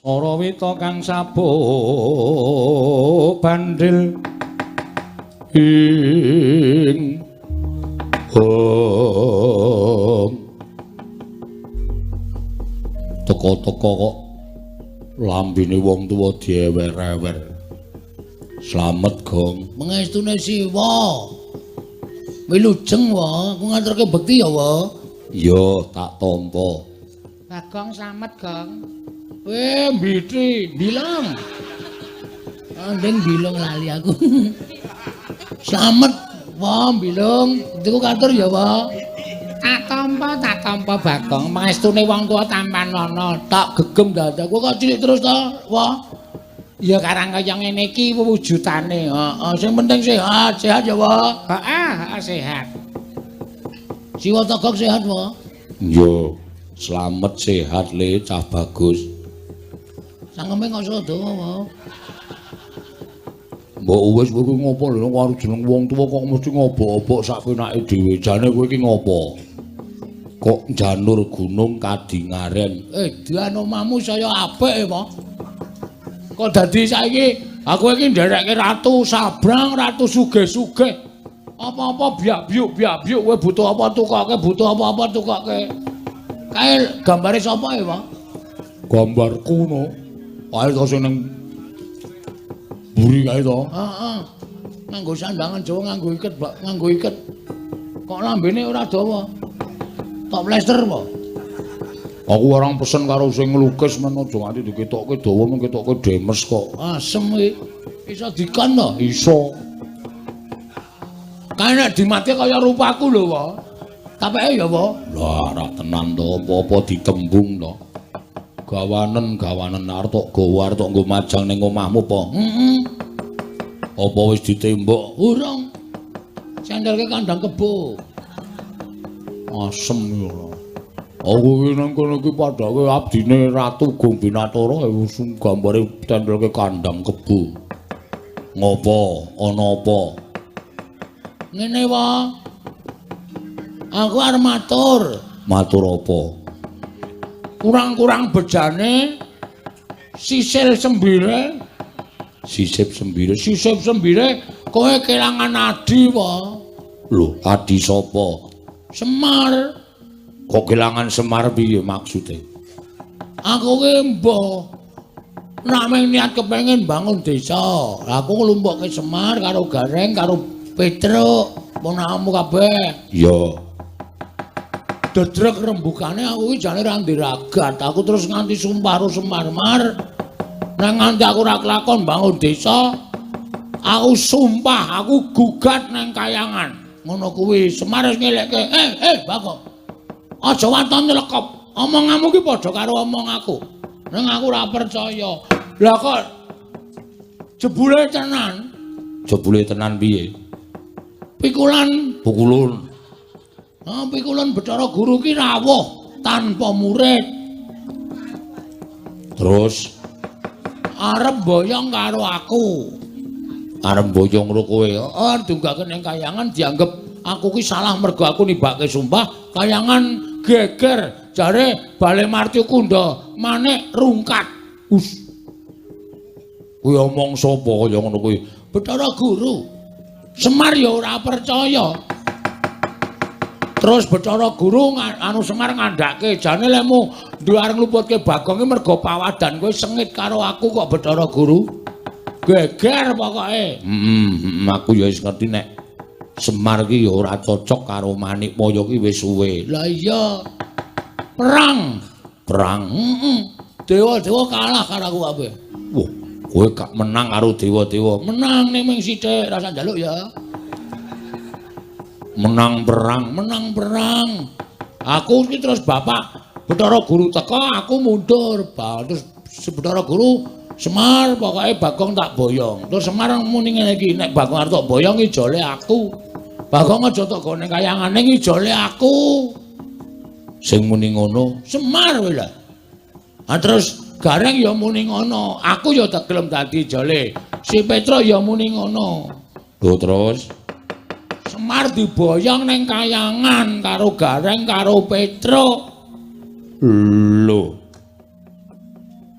Sarawita kang sabuk bandil ing teko-teko kok lambene wong tuwa diewer-ewer. Slamet, Gong. Mengestune siwa. Wilujeng wa, aku ngaturke bekti ya wa. Ya, tak tampa. Bagong slamet, Gong. Mbiti, bilang. Andeng bilong lali aku. Slamet, wa, bilong. Buktiku katur ya wa. Tak tampa Bagong. Mengestune wong tuwa tampan ana. Tak gegem dadaku kok cilik terus ta, wa. Ya karang kaya ngene iki wujudane. Heeh, sing penting sehat, sehat ya wa. Heeh, sehat. Siwa Togog sehat wa. Yo, slamet sehat le cah bagus. Sangeme kok sedo wa. Mbok wis kowe ngopo lho karo jeneng wong tuwa kok mesti ngobok-obok sak penake dhewe. Jane kowe iki ngopo? Kok janur gunung kadingaren. Dian omahmu saya apik wa. Kok dadi saiki aku iki nderekke ratu sabrang, ratu sugih-sugih. Apa-apa biak-biuk kowe butuh apa tukoke, butuh apa-apa tukoke. Kae gambare sapa e, Pak? Gambarku no. Kae to sing ning buri kae to. Heeh. Nganggo sandangan Jawa nganggo iket, Pak, nganggo iket. Kok lambene ora dawa? Tok plester, Pak. Aku orang pesen karo sing nglukis men aja nganti diketokke dawa men ketokke demes kok. Asem iki. Iso dikon to? Iso. Kae nek dimati kaya rupaku lho, Pak. Tapeke ya, Pak. Lah, ora tenan to apa-apa ditembung to. Gawanen arep tok gawa arep tok nggo majang ning omahmu apa? Heeh. Apa wis ditembok? Urung. Sandelke kandang kebo. Asem yo. Aku iki nang kono iki padake abdine Ratu Gong Binatara wis gambare tendelke kandang kebo. Ngopo? Ana apa? Ngene wae. Aku arep matur. Matur apa? Kurang-kurang bejane sisil sembire. Sisip sembire. Sisip sembire kowe kelangan adi wae. Lho, adi sapa? Semar. Kok kelangan Semar piye maksude? Aku ki mbah nameng niat kepengin bangun desa. Aku nglumpukke Semar karo Gareng karo Petruk, ponakmu kabeh. Ya. Dedrek rembukane aku ki jane ra ndiragat. Aku terus nganti sumpah karo Semar-mar. Nang nganti aku ra kelakon bangun desa, aku sumpah aku gugat nang kayangan. Ngono kuwi Semar wis ngelekke, Bagong. Aja waton nyelekop. Omonganmu ki padha karo omong aku. Nang aku ora percaya. Lah kok jebule tenan? Jebule tenan piye? Pikulan. Pukulun. Pikulan Bathara Guru ki rawuh tanpa murid. Terus Arep boyong karo aku. arep boyong karo kowe. Heeh, dunggake ning kayangan dianggep aku ki salah mergo aku nibake sumpah. Kayangan geger jare Bale Marti Kunda manik rungkat. Kuwi omong sapa kaya ngono kuwi? Bathara Guru. Semar ya ora percaya. Terus Bathara Guru anu Semar ngandhake jane lemu duwe arep ngluputke Bagong ki mergo pawadan kowe sengit karo aku kok Bathara Guru. Geger pokoke. Aku ya wis ngerti nek Semar ki ya ora cocok karo Manikmaya ki wis suwe. Lah iya. Perang. Dewa-dewa kalah karo aku kabeh. Wah, kowe gak menang karo dewa-dewa. Menang ning ming sithik rasa njaluk ya. Menang perang. Aku iki terus Bapak Bathara Guru teko, aku mundur. Terus Bathara Guru Semar pokoke Bagong tak boyong. Terus Semar muni ngene iki, nek Bagong arep tak boyong iki jole aku. Bagong aja tak gone kayangane iki jole aku. Sing muni ngono Semar wae lah. Terus Gareng ya muni ngono. Aku ya tak gelem dadi jole. Si Petro ya muni ngono. Lho terus Semar diboyong ning kayangan karo Gareng karo Petro. lho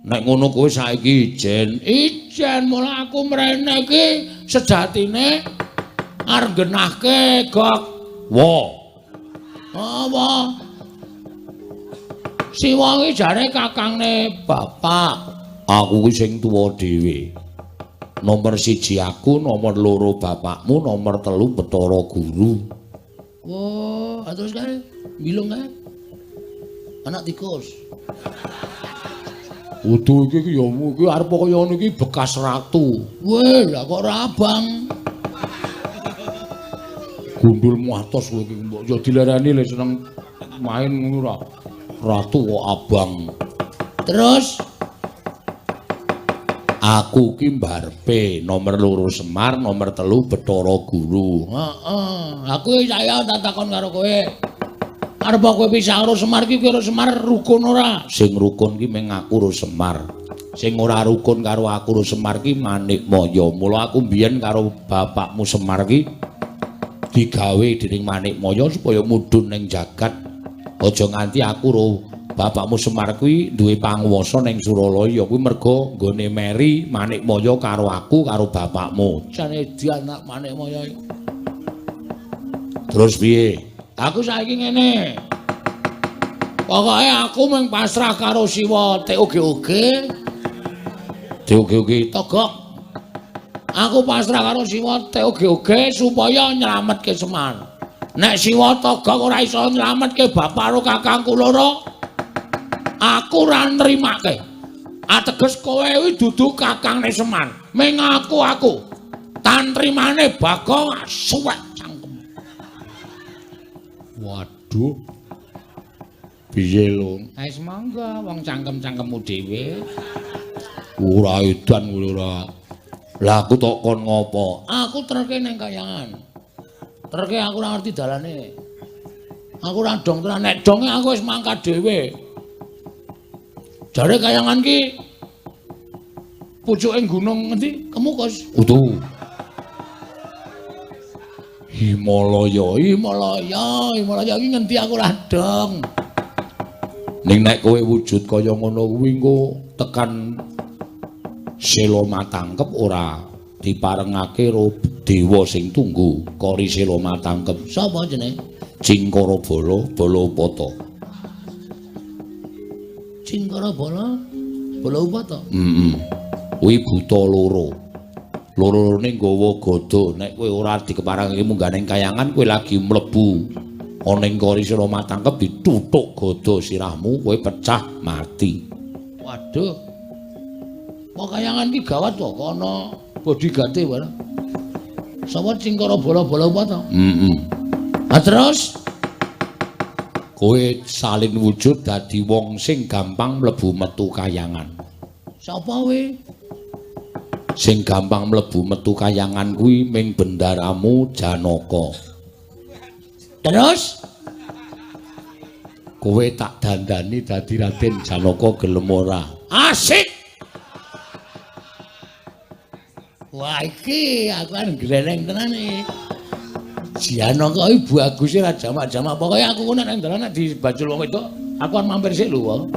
Nek ngono kowe saiki ijen. Ijen mula aku mrene iki sejatine arep genahke gok. Wo. Apa? Siwa iki jare kakangne bapak. Aku ki sing tuwa dhewe. Nomor 1 aku, nomor 2 bapakmu, nomor 3 Bathara Guru. Oh, terus kae bilung kae. Anak tikus. Udu iki ya iki arep kaya ngono iki bekas ratu. Weh, lah kok ora abang. Gundulmu atos kowe iki mbok ya dilereni le seneng main ngono ra. Ratu kok abang. Terus aku ki mbarepe nomor 2 Semar, nomor 3 Bathara Guru. heeh, aku saya tak takon karo kowe. Arep kowe pisah karo Semar ki karo Semar rukun ora? Sing rukun ki mung aku karo Semar. Sing ora rukun karo aku karo Semar ki Manikmaya. Mula aku mbiyen karo bapakmu Semar ki digawe dening Manikmaya supaya mudhun ning jagat. Aja nganti aku karo bapakmu Semar kuwi duwe panguwasa ning Suralaya kuwi mergo nggone meri Manikmaya karo aku karo bapakmu. Jane di anak Manikmaya iki. Terus piye? Aku saiki ngene. Pokoke aku mung pasrah karo Siwa TOG. Oke. Togok. Aku pasrah karo Siwa TOG supaya nyelametke Semar. Nek Siwa Togok ora iso nyelametke bapak karo kakangku loro, aku ora nrimake. Ateges kowe kuwi dudu kakangne Semar. Ming aku. Tantrimane Bagong suwek cangkem. Waduh. Piye lho? Wis monggo wong cangkem-cangkemmu dhewe. Ora edan kuwi ora. Lah aku tok kon ngopo? Aku treke ning kayangan. Treke aku ora ngerti dalane. Aku ora dong tenan nek donge aku wis mangkat dhewe. Jare kayangan ki pucuke gunung ngendi? Kemukus. Utuh. Himalaya iki ngendi aku ora dong. ning nek kowe wujud kaya ngono kuwi engko tekan Sela Matangkep ora diparengake karo dewa sing tunggu Kori Sela Matangkep. Sapa jenenge? Cingkara Bala Balapata. Cingkara Bala Balapata. Kuwi buta loro. Loro-lorone nggawa gada. Nek kowe ora dikeparengake munggah ning kayangan kowe lagi mlebu ana ing Kori Sela Matangkep dituthuk gada sirahmu kowe pecah mati. Waduh. Kok kayangan ki gawat kok ana bodyguard-e wae. Sapa Cingkara Bala Balapata? Terus kowe salin wujud dadi wong sing gampang mlebu metu kayangan. Sapa we? Sing gampang mlebu metu kayangan kuwi ming bendaramu Janaka. Terus Kowe tak dandani dadi Raden Janaka gelem ora? asik. Wah iki aku kan greneng tenan iki. Janaka iki bagus e ra jamak-jamak. Pokoke aku nek nang dalan di bajul wong wedok, aku kan mampir sik lho.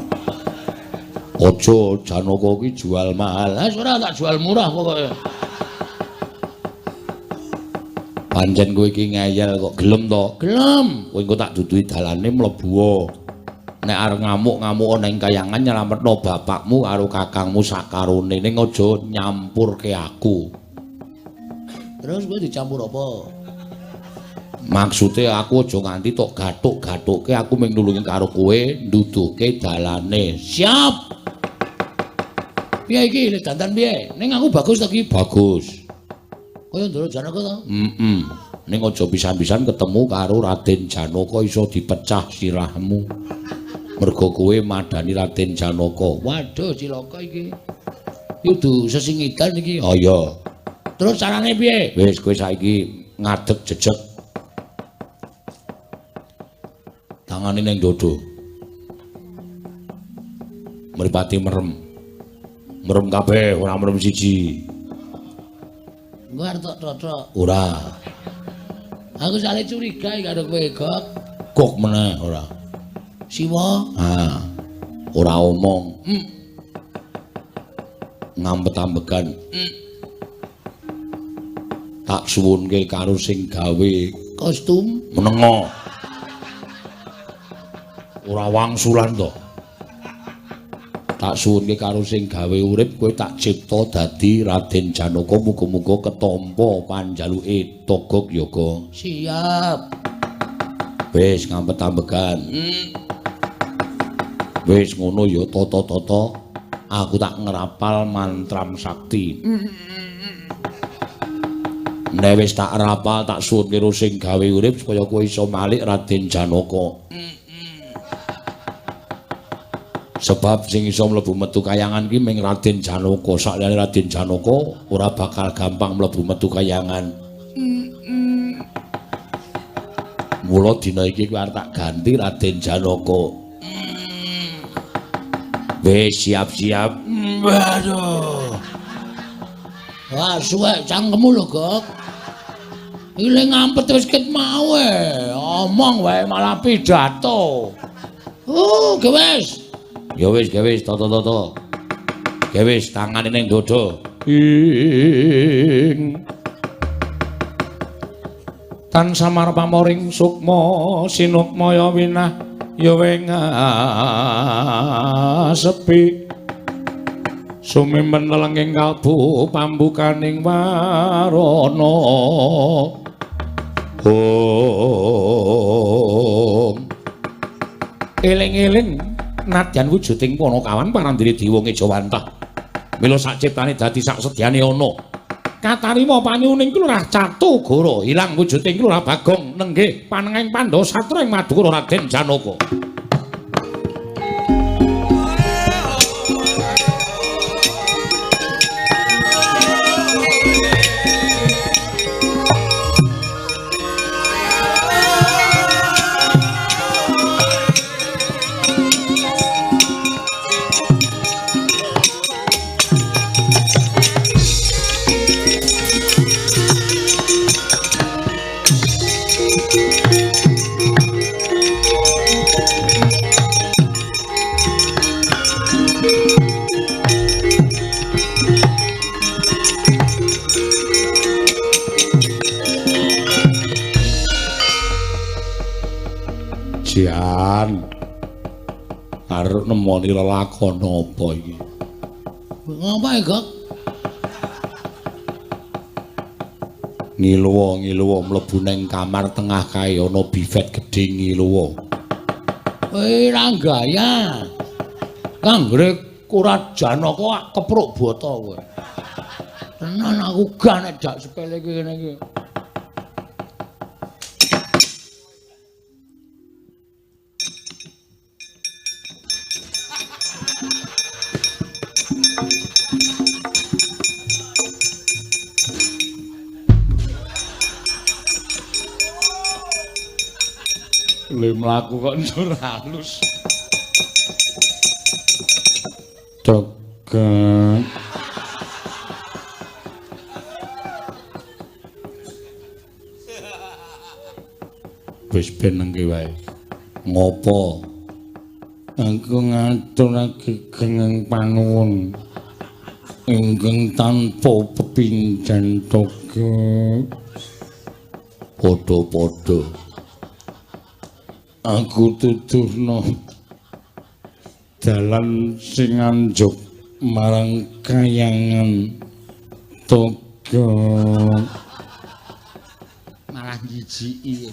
Aja Janaka iki jual mahal. Lah ora tak jual murah pokoke. Pancen kowe iki ngeyel kok gelem to? Gelem. Kowe engko tak duduhi dalane mlebu. Nek arep ngamuk-ngamuk ana ing kayangan nyelametno bapakmu karo kakangmu sakarone ning aja nyampurke aku. Terus kowe dicampur apa? Maksude aku aja nganti tok gathuk-gathuke aku mung nulungi karo kowe nduduhke dalane. Siap. Piye iki lek dandan piye? Ning aku bagus ta iki? Bagus. Kaya ndoro Janaka ta? Ning aja pisan-pisan ketemu karo Raden Janaka iso dipecah sirahmu. Mergo kowe madani Raden Janaka. Waduh cilaka iki. Kudu sesingidan iki. Oh iya. Terus carane piye? Wis kowe saiki ngadeg jejeg. Tangane ning dodo. Mripate merem. Merem kabeh, ora merem siji. Engko arep tok-tok. Ora. Aku sale curiga karo kowe, Gok. Kok meneh ora. Siwa, Ora omong. ngampet-ambekan. Tak suwunke karo sing gawe kostum menengo. Ora wangsulan to. Tak suwunke karo sing gawe urip kowe tak cipta dadi Raden Janaka muga-muga ketampa panjaluke Togog Yoga. Siap. Wis ngampet-ambekan. Wis ngono ya tata-tata aku tak ngrapal mantram sakti. Nek wis tak rapal tak suwun karo sing gawe urip supaya kowe iso malik Raden Janaka. Sebab sing iso mlebu metu kayangan ki mung Raden Janaka, sakliyane Raden Janaka ora bakal gampang mlebu metu kayangan. Mula dina iki kuwi arep tak ganti Raden Janaka. Wis siap-siap. Waduh. Wah, suwek cangkemmu lho, Gok. Iki le ngampet wis ket mau omong wae malah pidato. Gewes. Ya wis, toto. Gewis tangane ning dodo. Tan samar pamoring sukma sinukmaya winah ya wengah sepi. Sumimpen lelenging kalbu pambukaning warana. Eling-eling nadyan wujuding Panakawan parandiri Dewa Ngejawantah. Mila sak ciptane dadi sak sedyane ana. Katarima panyuning Lurah Catugara, ilang wujuding Lurah Bagong nenggih panenging Pandhawa Satra ing Madukara Raden Janaka. Jian arep nemoni lelakon apa iki? Ngapa iki, Gok? Ngiluwa mlebu ning kamar tengah kae ana bifet gedhe ngiluwa. Ra gaya. Kanggre Kurat Janaka kepruk bata kowe. Tenan aku gak nek dak sepele kene iki. Le mlaku kok njur halus. Toket. Wis benengke wae. Ngopo? Aku ngaturake kenging panuwun ingkang tanpa pepindhan Toket. Padha-padha. Aku tuturna dalan sing anjuk marang kayangan Toket. Malah jijiki.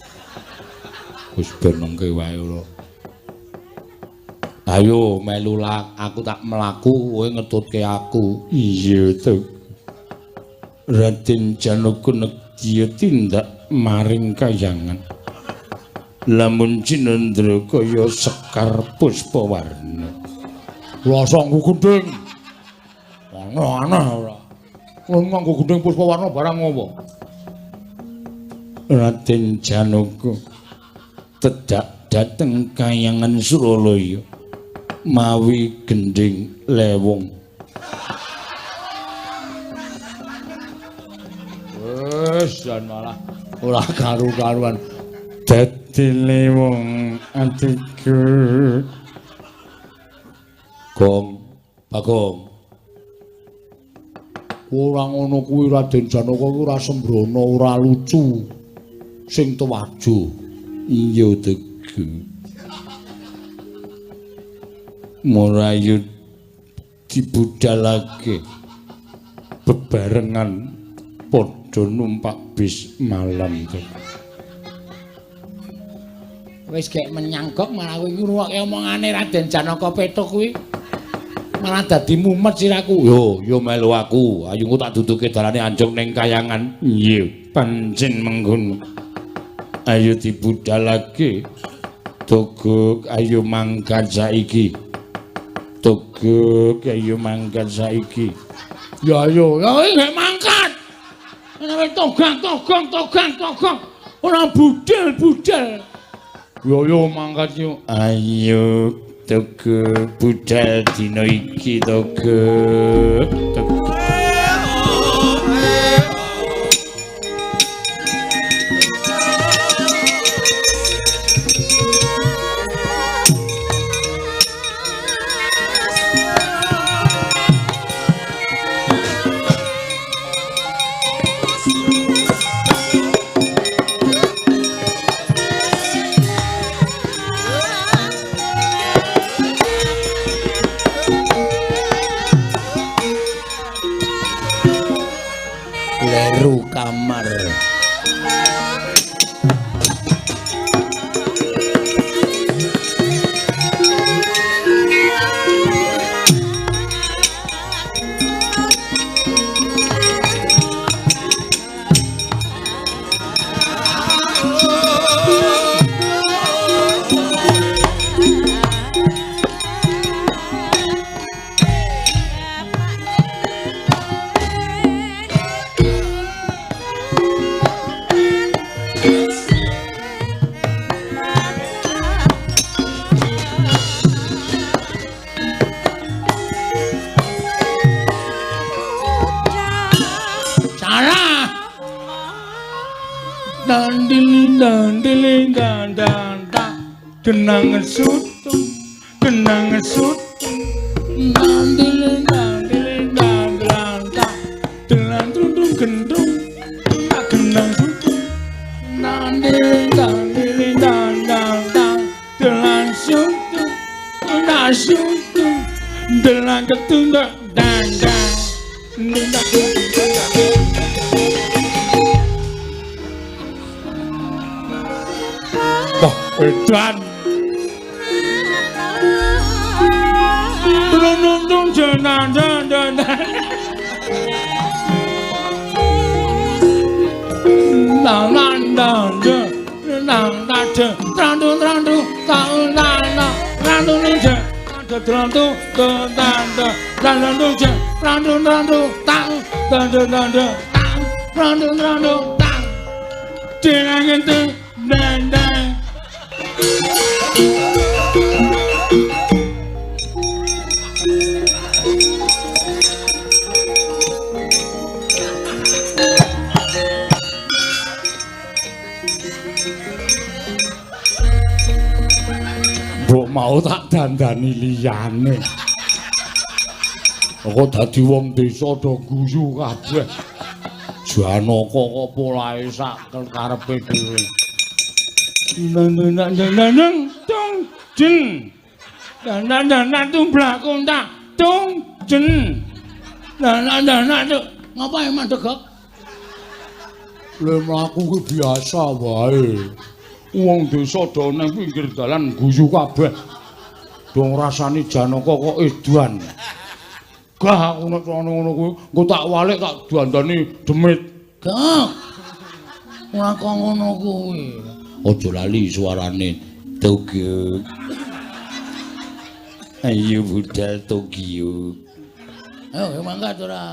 Wis benengke wae lho. Ayo melu aku tak mlaku kowe ngetutke aku. Iya to. Raden Janaka nedya tindak maring kayangan. Lamun Cinendra kaya Sekar Puspawarna. Rasangku gendeng. Aneh ora. Nganggo gendeng Puspawarna barang apa? Raden Janaka tedak dateng kayangan Suralaya mawi gending lewung. Wes jan malah ora karu-karuan. Dadi lewung atiku. Gong, Bagong. Ora ngono kuwi Raden Janaka kuwi ora sembrono, ora lucu. Sing tuwajo. Iya Tegu. Murayu dibudalake bebarengan padha numpak bis malam. Wis gek menyanggok malah kowe ngrungokke omongane Raden Janaka Petuk kuwi. Malah dadi mumet siraku. Yo melu aku. Ayungku tak duduke dalane anjung ning kayangan. Iya, pancen mengkono. Ayo dibudalake. Togok ayo mangkat saiki. Togok ayo mangkat saiki. Ya ayo, ya gek mangkat. Ana togong. Ora budal. Yo mangkat yo. Ayo Togok budal dina iki Togok. Leru kamar. Kenangan sutung kenangan sutung nandiling nandelanta telan trundung gendung kenang sutung nandiling nandelanta telan sutung na sutung telan ketunda dandang nindak edan Nung janan dan mau tak dandani liyane. Kok dadi wong desa do guyu kabeh. Janaka kok polahe sak karepe dhewe. Nang tung jen. Nang tung blakon tak tung jen. Nang Ngapain mandegek? Lha mlaku ki biasa wae. Wong desa do nang pinggir dalan guyu kabeh. Dong rasani Janaka kok edan. Gah aku nek ngono kuwi engko tak walik tak dandani demit. Gak. Ora kok ngono kuwi. Aja lali suarane Tokyo. Ayo budal Tokyo. Ayo mangkat ora.